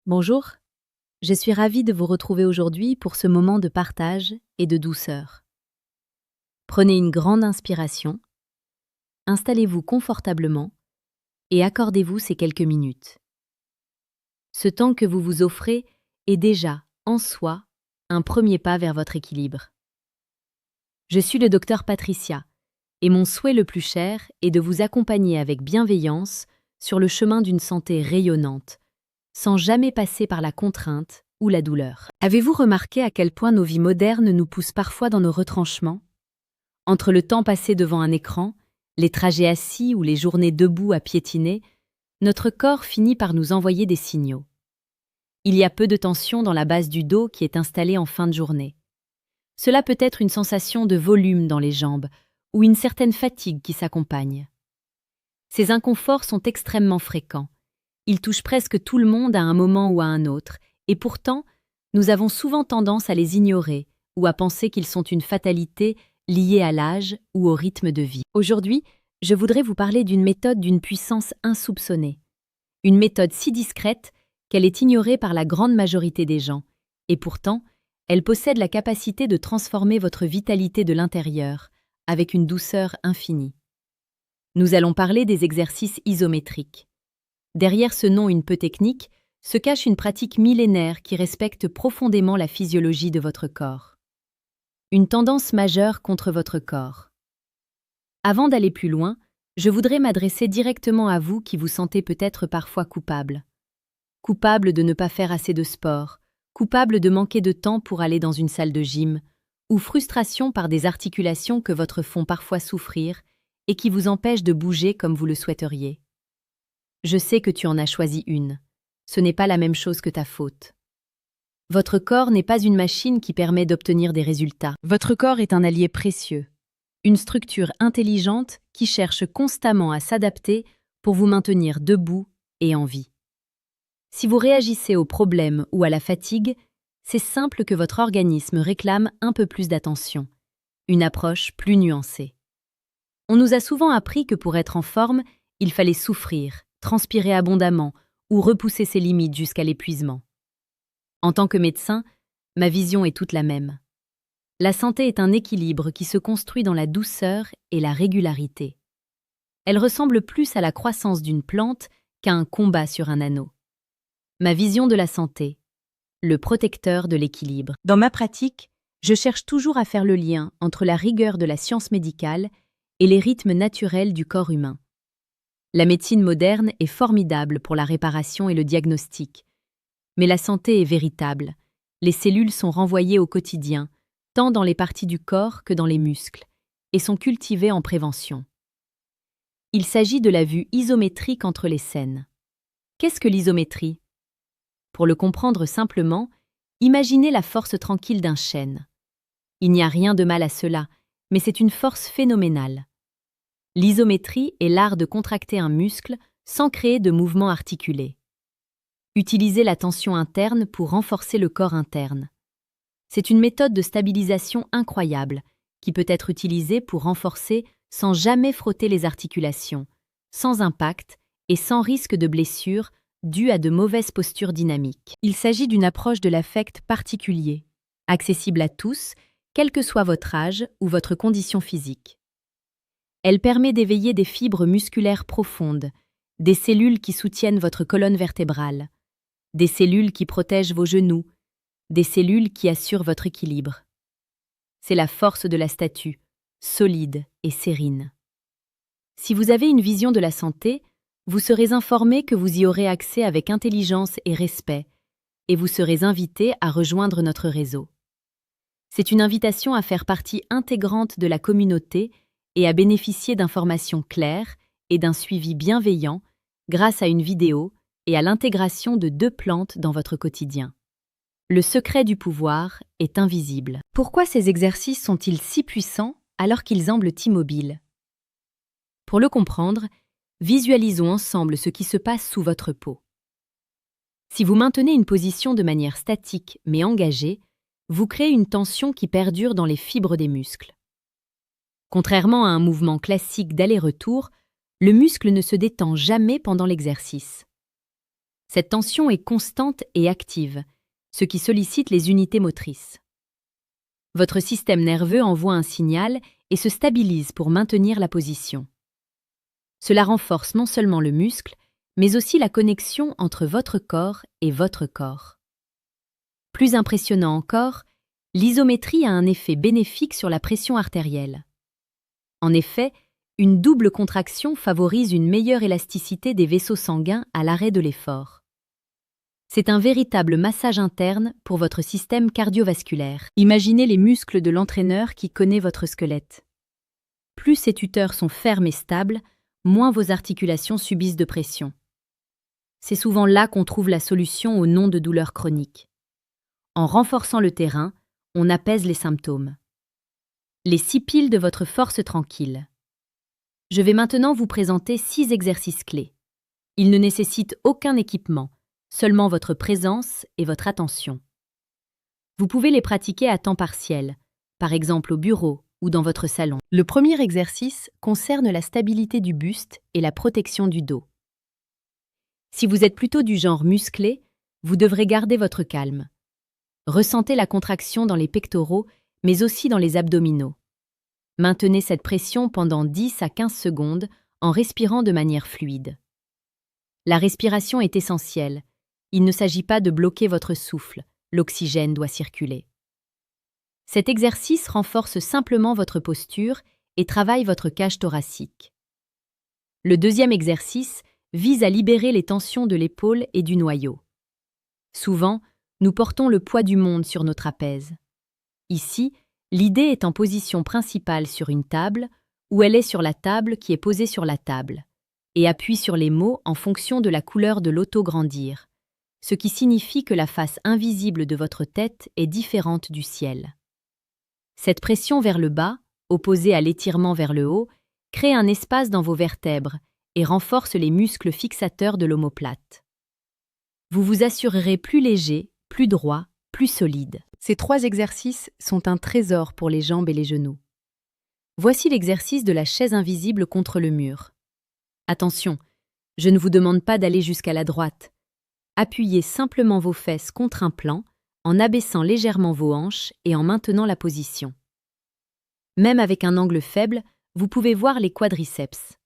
Bonjour, je suis ravie de vous retrouver aujourd'hui pour ce moment de partage et de douceur. Prenez une grande inspiration, installez-vous confortablement et accordez-vous ces quelques minutes. Ce temps que vous vous offrez est déjà, en soi, un premier pas vers votre équilibre. Je suis le docteur Patricia et mon souhait le plus cher est de vous accompagner avec bienveillance sur le chemin d'une santé rayonnante, sans jamais passer par la contrainte ou la douleur. Avez-vous remarqué à quel point nos vies modernes nous poussent parfois dans nos retranchements? Entre le temps passé devant un écran, les trajets assis ou les journées debout à piétiner, notre corps finit par nous envoyer des signaux. Il y a peu de tension dans la base du dos qui est installée en fin de journée. Cela peut être une sensation de volume dans les jambes ou une certaine fatigue qui s'accompagne. Ces inconforts sont extrêmement fréquents. Ils touchent presque tout le monde à un moment ou à un autre, et pourtant, nous avons souvent tendance à les ignorer ou à penser qu'ils sont une fatalité liée à l'âge ou au rythme de vie. Aujourd'hui, je voudrais vous parler d'une méthode d'une puissance insoupçonnée. Une méthode si discrète qu'elle est ignorée par la grande majorité des gens, et pourtant, elle possède la capacité de transformer votre vitalité de l'intérieur avec une douceur infinie. Nous allons parler des exercices isométriques. Derrière ce nom un peu technique, se cache une pratique millénaire qui respecte profondément la physiologie de votre corps. Une tendance majeure contre votre corps. Avant d'aller plus loin, je voudrais m'adresser directement à vous qui vous sentez peut-être parfois coupable. Coupable de ne pas faire assez de sport, coupable de manquer de temps pour aller dans une salle de gym, ou frustration par des articulations que votre font parfois souffrir et qui vous empêchent de bouger comme vous le souhaiteriez. Je sais que tu en as choisi une. Ce n'est pas la même chose que ta faute. Votre corps n'est pas une machine qui permet d'obtenir des résultats. Votre corps est un allié précieux. Une structure intelligente qui cherche constamment à s'adapter pour vous maintenir debout et en vie. Si vous réagissez aux problèmes ou à la fatigue, c'est simple que votre organisme réclame un peu plus d'attention, une approche plus nuancée. On nous a souvent appris que pour être en forme, il fallait souffrir, transpirer abondamment ou repousser ses limites jusqu'à l'épuisement. En tant que médecin, ma vision est toute la même. La santé est un équilibre qui se construit dans la douceur et la régularité. Elle ressemble plus à la croissance d'une plante qu'à un combat sur un anneau. Ma vision de la santé, le protecteur de l'équilibre. Dans ma pratique, je cherche toujours à faire le lien entre la rigueur de la science médicale et les rythmes naturels du corps humain. La médecine moderne est formidable pour la réparation et le diagnostic. Mais la santé est véritable. Les cellules sont renvoyées au quotidien, tant dans les parties du corps que dans les muscles, et sont cultivées en prévention. Il s'agit de la vue isométrique entre les scènes. Qu'est-ce que l'isométrie? Pour le comprendre simplement, imaginez la force tranquille d'un chêne. Il n'y a rien de mal à cela, mais c'est une force phénoménale. L'isométrie est l'art de contracter un muscle sans créer de mouvements articulés. Utilisez la tension interne pour renforcer le corps interne. C'est une méthode de stabilisation incroyable qui peut être utilisée pour renforcer sans jamais frotter les articulations, sans impact et sans risque de blessure due à de mauvaises postures dynamiques. Il s'agit d'une approche de l'affect particulier, accessible à tous, quel que soit votre âge ou votre condition physique. Elle permet d'éveiller des fibres musculaires profondes, des cellules qui soutiennent votre colonne vertébrale, des cellules qui protègent vos genoux, des cellules qui assurent votre équilibre. C'est la force de la statue, solide et sérine. Si vous avez une vision de la santé, vous serez informé que vous y aurez accès avec intelligence et respect, et vous serez invité à rejoindre notre réseau. C'est une invitation à faire partie intégrante de la communauté et à bénéficier d'informations claires et d'un suivi bienveillant grâce à une vidéo et à l'intégration de 2 plantes dans votre quotidien. Le secret du pouvoir est invisible. Pourquoi ces exercices sont-ils si puissants alors qu'ils semblent immobiles? Pour le comprendre, visualisons ensemble ce qui se passe sous votre peau. Si vous maintenez une position de manière statique mais engagée, vous créez une tension qui perdure dans les fibres des muscles. Contrairement à un mouvement classique d'aller-retour, le muscle ne se détend jamais pendant l'exercice. Cette tension est constante et active, ce qui sollicite les unités motrices. Votre système nerveux envoie un signal et se stabilise pour maintenir la position. Cela renforce non seulement le muscle, mais aussi la connexion entre votre corps et votre corps. Plus impressionnant encore, l'isométrie a un effet bénéfique sur la pression artérielle. En effet, une double contraction favorise une meilleure élasticité des vaisseaux sanguins à l'arrêt de l'effort. C'est un véritable massage interne pour votre système cardiovasculaire. Imaginez les muscles de l'entraîneur qui connaît votre squelette. Plus ces tuteurs sont fermes et stables, moins vos articulations subissent de pression. C'est souvent là qu'on trouve la solution aux noms de douleurs chroniques. En renforçant le terrain, on apaise les symptômes. Les 6 piles de votre force tranquille. Je vais maintenant vous présenter 6 exercices clés. Ils ne nécessitent aucun équipement, seulement votre présence et votre attention. Vous pouvez les pratiquer à temps partiel, par exemple au bureau ou dans votre salon. Le premier exercice concerne la stabilité du buste et la protection du dos. Si vous êtes plutôt du genre musclé, vous devrez garder votre calme. Ressentez la contraction dans les pectoraux, mais aussi dans les abdominaux. Maintenez cette pression pendant 10 à 15 secondes en respirant de manière fluide. La respiration est essentielle. Il ne s'agit pas de bloquer votre souffle, l'oxygène doit circuler. Cet exercice renforce simplement votre posture et travaille votre cage thoracique. Le deuxième exercice vise à libérer les tensions de l'épaule et du noyau. Souvent, nous portons le poids du monde sur nos trapèzes. Ici, l'idée est en position principale sur une table, ou elle est sur la table qui est posée sur la table, et appuie sur les mots en fonction de la couleur de l'auto-grandir, ce qui signifie que la face invisible de votre tête est différente du ciel. Cette pression vers le bas, opposée à l'étirement vers le haut, crée un espace dans vos vertèbres et renforce les muscles fixateurs de l'omoplate. Vous vous assurerez plus léger, plus droit, plus solide. Ces 3 exercices sont un trésor pour les jambes et les genoux. Voici l'exercice de la chaise invisible contre le mur. Attention, je ne vous demande pas d'aller jusqu'à la droite. Appuyez simplement vos fesses contre un plan, en abaissant légèrement vos hanches et en maintenant la position. Même avec un angle faible, vous pouvez voir les quadriceps.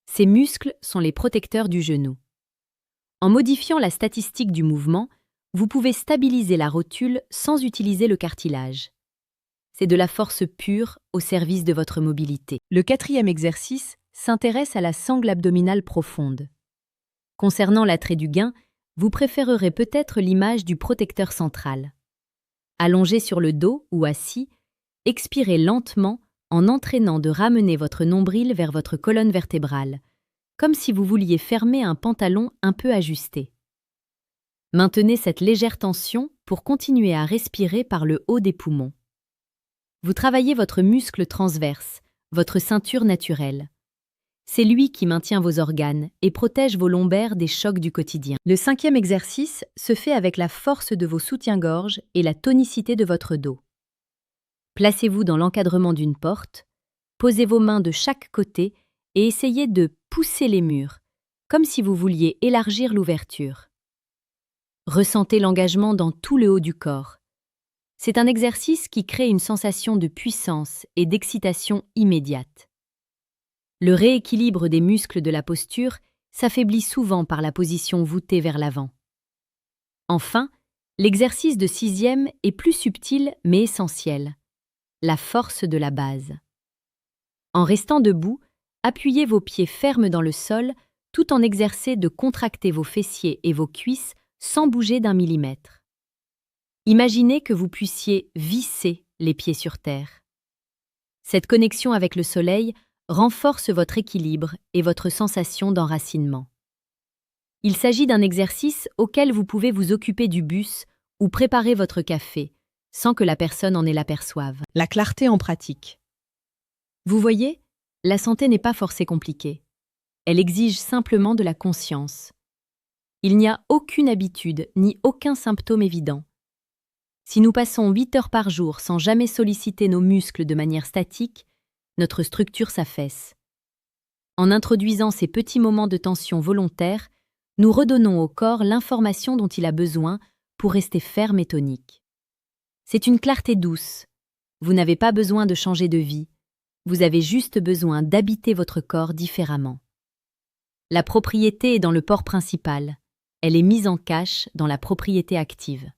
Ces muscles sont les protecteurs du genou. En modifiant la statistique du mouvement, vous pouvez stabiliser la rotule sans utiliser le cartilage. C'est de la force pure au service de votre mobilité. Le 4e exercice s'intéresse à la sangle abdominale profonde. Concernant l'attrait du gain, vous préférerez peut-être l'image du protecteur central. Allongé sur le dos ou assis, expirez lentement en entraînant de ramener votre nombril vers votre colonne vertébrale, comme si vous vouliez fermer un pantalon un peu ajusté. Maintenez cette légère tension pour continuer à respirer par le haut des poumons. Vous travaillez votre muscle transverse, votre ceinture naturelle. C'est lui qui maintient vos organes et protège vos lombaires des chocs du quotidien. Le 5e exercice se fait avec la force de vos soutiens-gorge et la tonicité de votre dos. Placez-vous dans l'encadrement d'une porte, posez vos mains de chaque côté et essayez de pousser les murs, comme si vous vouliez élargir l'ouverture. Ressentez l'engagement dans tout le haut du corps. C'est un exercice qui crée une sensation de puissance et d'excitation immédiate. Le rééquilibre des muscles de la posture s'affaiblit souvent par la position voûtée vers l'avant. Enfin, l'exercice de 6e est plus subtil mais essentiel. La force de la base. En restant debout, appuyez vos pieds fermes dans le sol tout en exerçant de contracter vos fessiers et vos cuisses sans bouger d'un millimètre. Imaginez que vous puissiez visser les pieds sur terre. Cette connexion avec le soleil renforce votre équilibre et votre sensation d'enracinement. Il s'agit d'un exercice auquel vous pouvez vous occuper du bus ou préparer votre café, sans que la personne en ait l'aperçoive. La clarté en pratique. Vous voyez, la santé n'est pas forcément compliquée. Elle exige simplement de la conscience. Il n'y a aucune habitude ni aucun symptôme évident. Si nous passons 8 heures par jour sans jamais solliciter nos muscles de manière statique, notre structure s'affaisse. En introduisant ces petits moments de tension volontaire, nous redonnons au corps l'information dont il a besoin pour rester ferme et tonique. C'est une clarté douce. Vous n'avez pas besoin de changer de vie, vous avez juste besoin d'habiter votre corps différemment. La propriété est dans le port principal, elle est mise en cache dans la propriété active.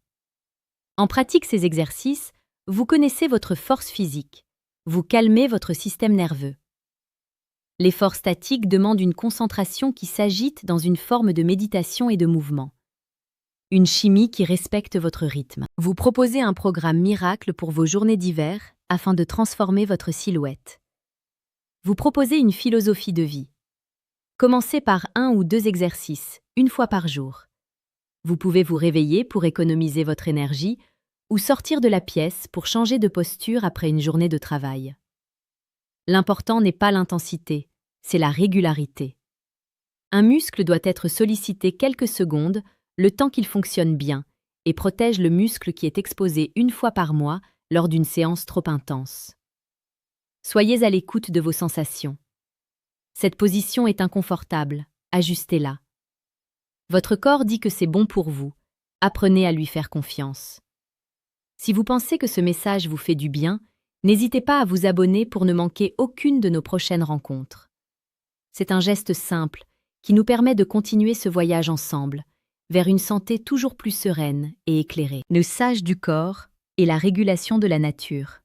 En pratique ces exercices, vous connaissez votre force physique, vous calmez votre système nerveux. L'effort statique demande une concentration qui s'agite dans une forme de méditation et de mouvement. Une chimie qui respecte votre rythme. Vous proposez un programme miracle pour vos journées d'hiver afin de transformer votre silhouette. Vous proposez une philosophie de vie. Commencez par 1 ou 2 exercices, une fois par jour. Vous pouvez vous réveiller pour économiser votre énergie ou sortir de la pièce pour changer de posture après une journée de travail. L'important n'est pas l'intensité, c'est la régularité. Un muscle doit être sollicité quelques secondes, le temps qu'il fonctionne bien, et protège le muscle qui est exposé une fois par mois lors d'une séance trop intense. Soyez à l'écoute de vos sensations. Cette position est inconfortable, ajustez-la. Votre corps dit que c'est bon pour vous, apprenez à lui faire confiance. Si vous pensez que ce message vous fait du bien, n'hésitez pas à vous abonner pour ne manquer aucune de nos prochaines rencontres. C'est un geste simple qui nous permet de continuer ce voyage ensemble, vers une santé toujours plus sereine et éclairée. Le sage du corps et la régulation de la nature.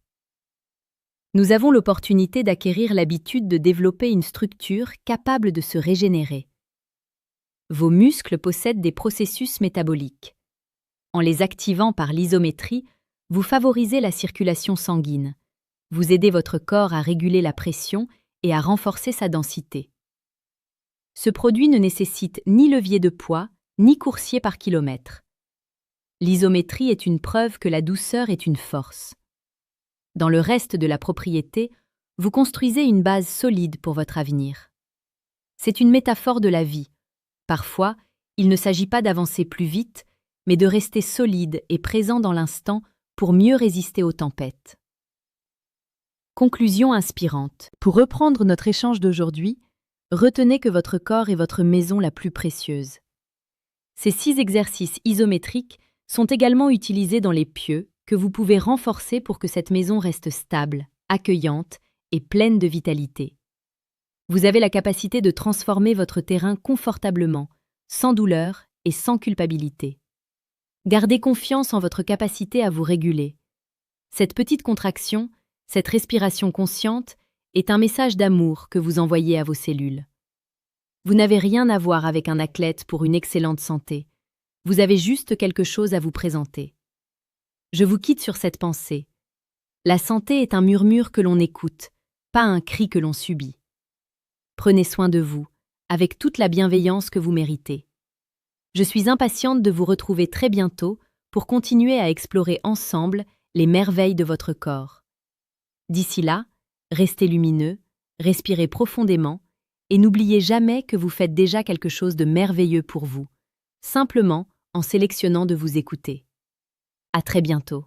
Nous avons l'opportunité d'acquérir l'habitude de développer une structure capable de se régénérer. Vos muscles possèdent des processus métaboliques. En les activant par l'isométrie, vous favorisez la circulation sanguine. Vous aidez votre corps à réguler la pression et à renforcer sa densité. Ce produit ne nécessite ni levier de poids, ni coursier par kilomètre. L'isométrie est une preuve que la douceur est une force. Dans le reste de la propriété, vous construisez une base solide pour votre avenir. C'est une métaphore de la vie. Parfois, il ne s'agit pas d'avancer plus vite, mais de rester solide et présent dans l'instant pour mieux résister aux tempêtes. Conclusion inspirante. Pour reprendre notre échange d'aujourd'hui, retenez que votre corps est votre maison la plus précieuse. Ces 6 exercices isométriques sont également utilisés dans les pieux que vous pouvez renforcer pour que cette maison reste stable, accueillante et pleine de vitalité. Vous avez la capacité de transformer votre terrain confortablement, sans douleur et sans culpabilité. Gardez confiance en votre capacité à vous réguler. Cette petite contraction, cette respiration consciente, est un message d'amour que vous envoyez à vos cellules. Vous n'avez rien à voir avec un athlète pour une excellente santé. Vous avez juste quelque chose à vous présenter. Je vous quitte sur cette pensée. La santé est un murmure que l'on écoute, pas un cri que l'on subit. Prenez soin de vous, avec toute la bienveillance que vous méritez. Je suis impatiente de vous retrouver très bientôt pour continuer à explorer ensemble les merveilles de votre corps. D'ici là, restez lumineux, respirez profondément et n'oubliez jamais que vous faites déjà quelque chose de merveilleux pour vous, simplement en sélectionnant de vous écouter. À très bientôt.